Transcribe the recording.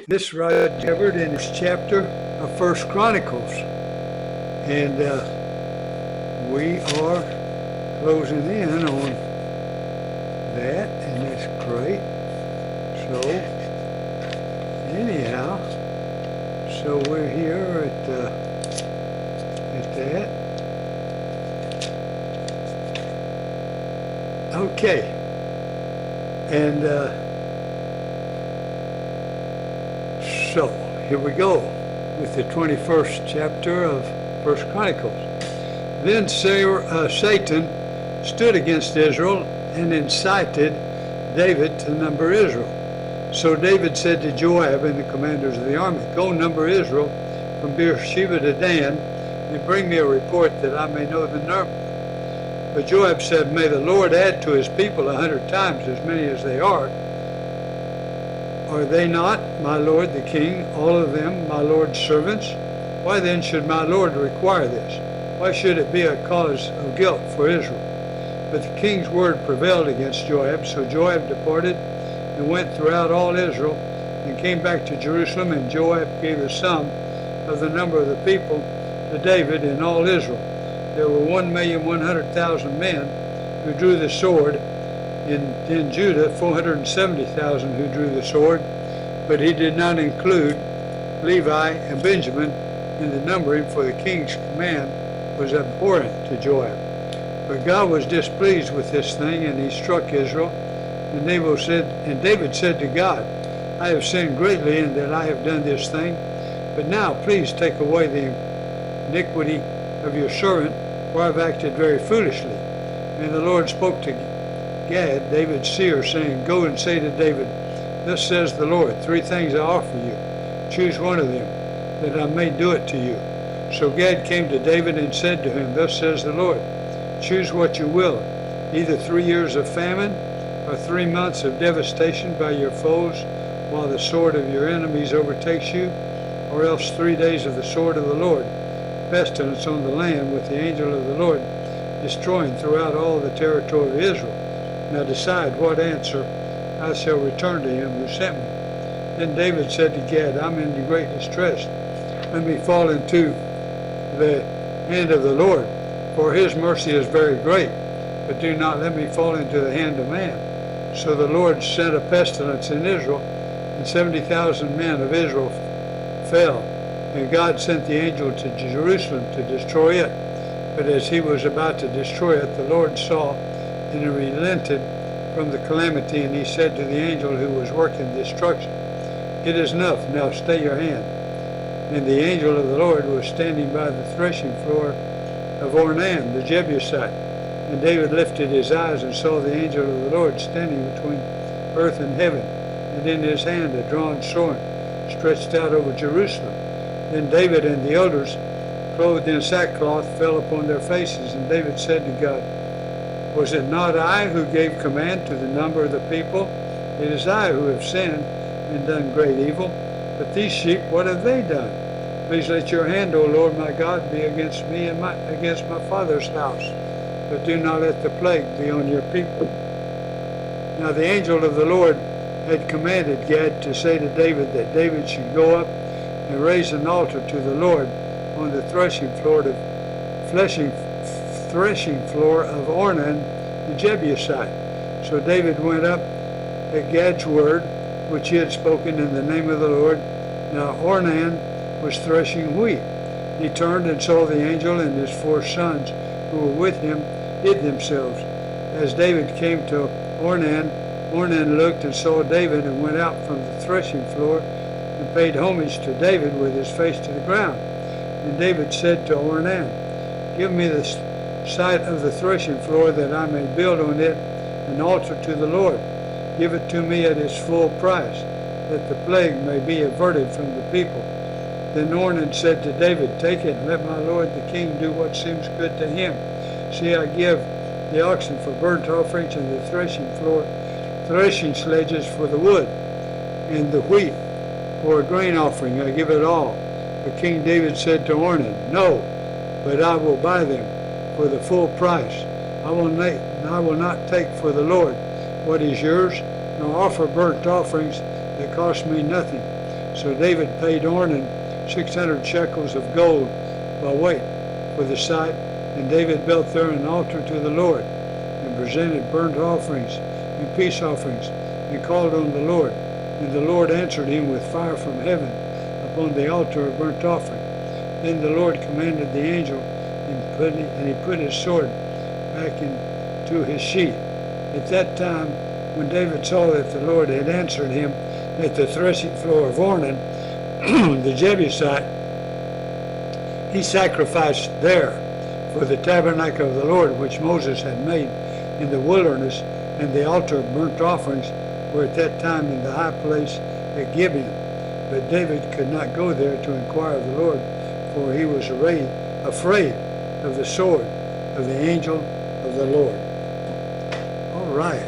This Roger covered in his chapter of First Chronicles. And we are closing in on that, and that's great. So, anyhow, so we're here at that. Okay. And so, here we go with the 21st chapter of First Chronicles. Then Satan stood against Israel and incited David to number Israel. So David said to Joab and the commanders of the army, "Go number Israel from Beersheba to Dan, and bring me a report that I may know the number." But Joab said, "May the Lord add to his people 100 times as many as they are. Are they not, my lord the king, all of them my lord's servants? Why then should my lord require this? Why should it be a cause of guilt for Israel?" But the king's word prevailed against Joab, so Joab departed and went throughout all Israel and came back to Jerusalem, and Joab gave a sum of the number of the people to David in all Israel. There were 1,100,000 men who drew the sword, in Judah 470,000 who drew the sword, but he did not include Levi and Benjamin in the numbering, for the king's command was abhorrent to Joab. But God was displeased with this thing, and he struck Israel. And David said to God, "I have sinned greatly in that I have done this thing, but now please take away the iniquity of your servant, for I have acted very foolishly." And the Lord spoke to Gad, David's seer, saying, "Go and say to David, thus says the Lord, 3 things I offer you. Choose one of them, that I may do it to you." So Gad came to David and said to him, "Thus says the Lord, choose what you will, either 3 years of famine, or 3 months of devastation by your foes, while the sword of your enemies overtakes you, or else 3 days of the sword of the Lord, pestilence on the land, with the angel of the Lord destroying throughout all the territory of Israel. Now decide what answer I shall return to him who sent me." Then David said to Gad, "I'm in great distress. Let me fall into the hand of the Lord, for his mercy is very great, but do not let me fall into the hand of man." So the Lord sent a pestilence in Israel, and 70,000 men of Israel fell. And God sent the angel to Jerusalem to destroy it. But as he was about to destroy it, the Lord saw and he relented from the calamity, and he said to the angel who was working destruction, "It is enough, now stay your hand." And the angel of the Lord was standing by the threshing floor of Ornan the Jebusite. And David lifted his eyes and saw the angel of the Lord standing between earth and heaven, and in his hand a drawn sword stretched out over Jerusalem. Then David and the elders, clothed in sackcloth, fell upon their faces, and David said to God, "Was it not I who gave command to the number of the people? It is I who have sinned and done great evil. But these sheep, what have they done? Please let your hand, O Lord my God, be against me and against my father's house, but do not let the plague be on your people." Now the angel of the Lord had commanded Gad to say to David that David should go up and raise an altar to the Lord on the threshing floor of Ornan the Jebusite. So David went up at Gad's word, which he had spoken in the name of the Lord. Now Ornan was threshing wheat. He turned and saw the angel, and his 4 sons who were with him hid themselves. As David came to Ornan, Ornan looked and saw David, and went out from the threshing floor and paid homage to David with his face to the ground. And David said to Ornan, "Give me the site of the threshing floor, that I may build on it an altar to the Lord. Give it to me at its full price, that the plague may be averted from the people." Then Ornan said to David, "Take it, and let my lord the king do what seems good to him. See, I give the oxen for burnt offerings, and the threshing sledges for the wood, and the wheat for a grain offering. I give it all." But King David said to Ornan, "No, but I will buy them for the full price. I will not take for the Lord what is yours, nor offer burnt offerings that cost me nothing." So David paid Ornan 600 shekels of gold by weight for the site, and David built there an altar to the Lord, and presented burnt offerings and peace offerings, and called on the Lord. And the Lord answered him with fire from heaven upon the altar of burnt offering. Then the Lord commanded the angel, and he put his sword back into his sheath. At that time, when David saw that the Lord had answered him at the threshing floor of Ornan, the Jebusite, he sacrificed there for the tabernacle of the Lord which Moses had made in the wilderness, and the altar of burnt offerings were at that time in the high place at Gibeon. But David could not go there to inquire of the Lord, for he was afraid of the sword of the angel of the Lord. All right.